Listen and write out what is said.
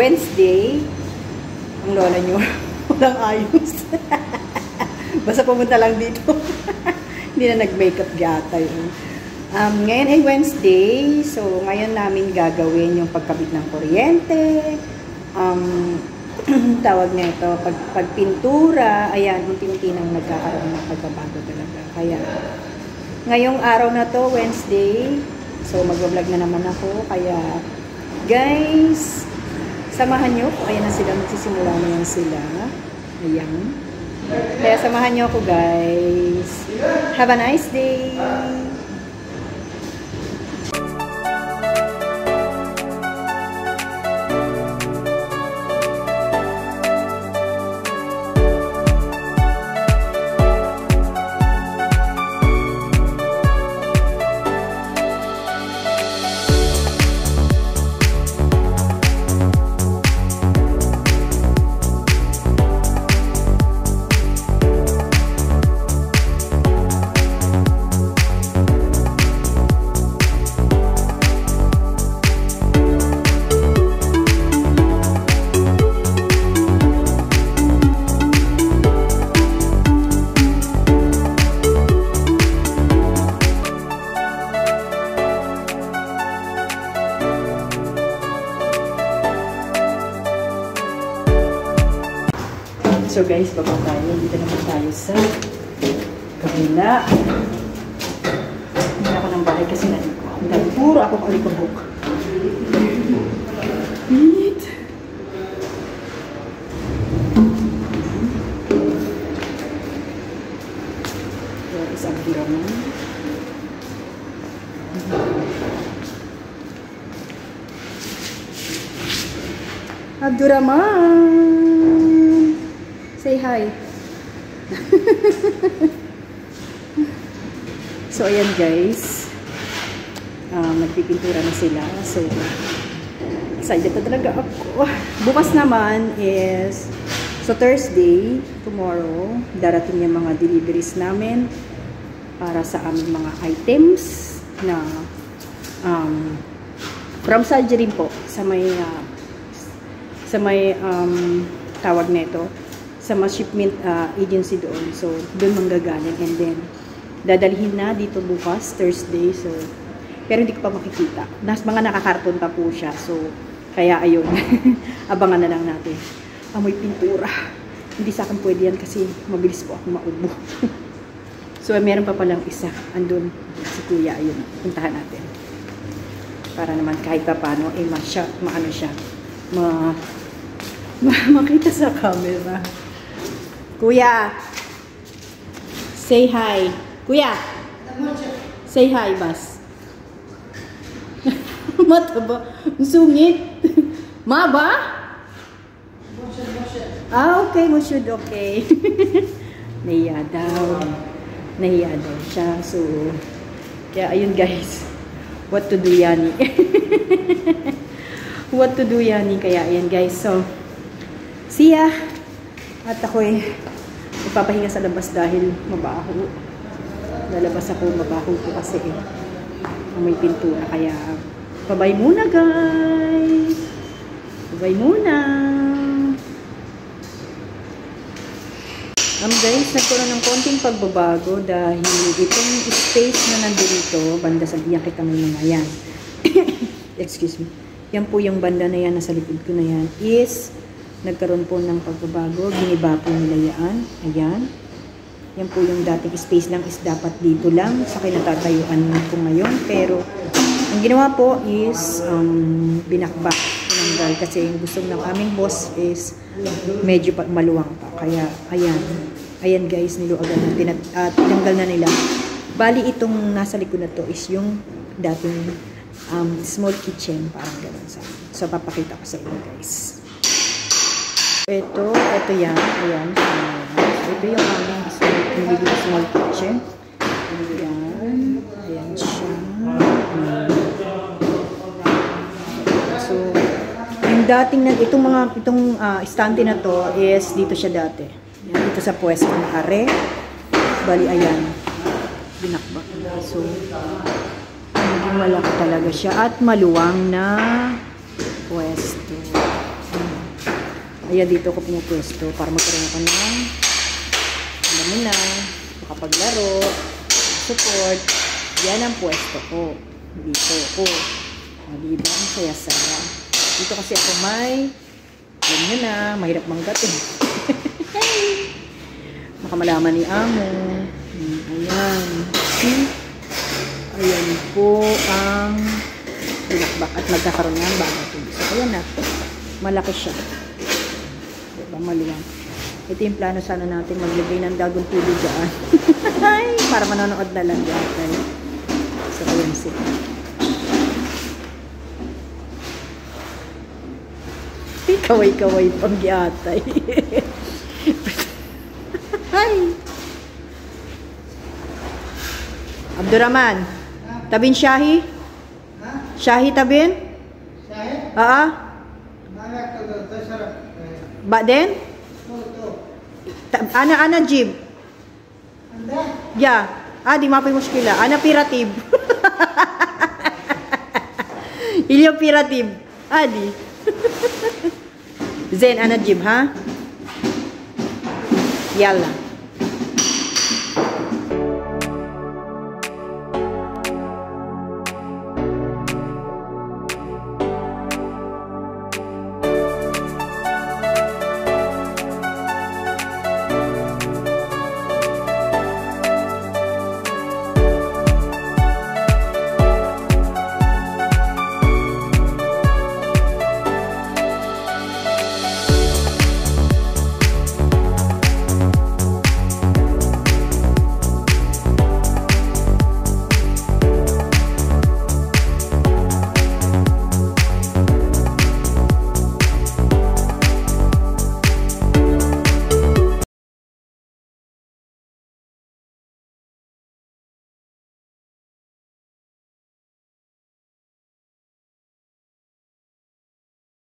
Wednesday, ang lola nyo, walang ayos. Basta pumunta lang dito. Hindi na nag-makeup yata yun. Ngayon ay Wednesday, so ngayon namin gagawin yung pagkabit ng kuryente. Tawag na ito, pagpintura, ayan, unti-unti nang nagkakaroon ng pagbabago talaga. Kaya, ngayong araw na to, Wednesday, so mag-vlog na naman ako, kaya, guys, samahan nyo, ayan na sila, magsisimula na yan sila, ayan, kaya samahan nyo ako, guys, have a nice day! So guys, baba tayo. Dito naman tayo sa kabila. Hindi ako ng bahay kasi naliko. Dahil puro ako kalikubok. Wait. There is Abdurrahman. Abdurrahman! Say hi. So, ayan guys. Nagpipintura na sila. So, excited na talaga ako. Bukas naman is, so Thursday, tomorrow, darating yung mga deliveries namin para sa aming mga items na from surgery po sa may tawag na ito, sa mga shipment agency doon. So, doon manggagaling. And then, dadalhin na dito bukas, Thursday. So, pero hindi ko pa makikita. Mga nakakarton pa po siya. So, kaya ayun. Abangan na lang natin. Amoy pintura. Hindi sa akin pwede yan kasi mabilis po ako maubo. So, meron pa palang isa. Andun, si Kuya. Ayun, puntahan natin. Para naman kahit pa paano, maano siya. Makita sa camera. Kuya, say hi. Kuya, say hi, Bas. Mataba. Sungit. Ma ba? Okay, mo should okay. Nahiya daw. Nahiya daw siya. So, kaya ayun guys. What to do yani? What to do yani? Kaya ayan guys. So, see ya. At ako'y magpapahinga sa labas dahil mabaho. Lalabas ako, mabaho ko kasi may pintura. Kaya, bye-bye muna guys. Bye-bye muna. Guys, nagkaroon ng konting pagbabago dahil itong space na nandito, banda sa diyan kita may mga yan. Excuse me. Yan po yung banda na yan, nasa likod ko na yan, is nagkaroon po ng pagbabago. Giniba po nila yan. Ayan. Yan po yung dating space lang is dapat dito lang sa kinatatayuan ko ngayon. Pero, ang ginawa po is binakbak. Tinanggal kasi yung gusto ng aming boss is medyo maluwang pa. Kaya, ayan. Ayan guys, niluagan na. Tinanggal na nila. Bali, itong nasa likod na to is yung dating small kitchen. Parang gano'n sa. So, papakita ko sa inyo guys. Ito yan. Ayan. Ito yung aming small kitchen. Ayan. Ayan siya. So, yung dating itong estante na to is dito siya dati. Ayan, dito sa pwesto ng are. Bali, ayan. Binakbak na. So, hindi malaki talaga siya. At maluwang na pwesto. Kaya dito ako pinupwesto para magkaroon ako ng, alam mo na, makapaglaro, support. Yan ang pwesto ko. Dito ako. Diba? Ang saya-saya. Dito kasi ako may, alam nyo na, mahirap manggat eh. Makamalaman ni Amo. Ayan. See? Ayan po ang binakbak at nagkakaroon ng bagong tubig. So, ayan na. Malaki siya. Diba? Maluwang. Ito yung plano sana natin maglagay ng dagong tubig dyan. Para manonood na lang dyan. So, ayan siya. Kaway-kaway pang giatay. Hi! Abdurrahman, tabin Shahi? Shahi tabin? Shahi? Ba din? Ana jib? Ya. Di mapay muskila. Ana piratib. Ilyo piratib. Di. Zen ana jib, ha? Yalla.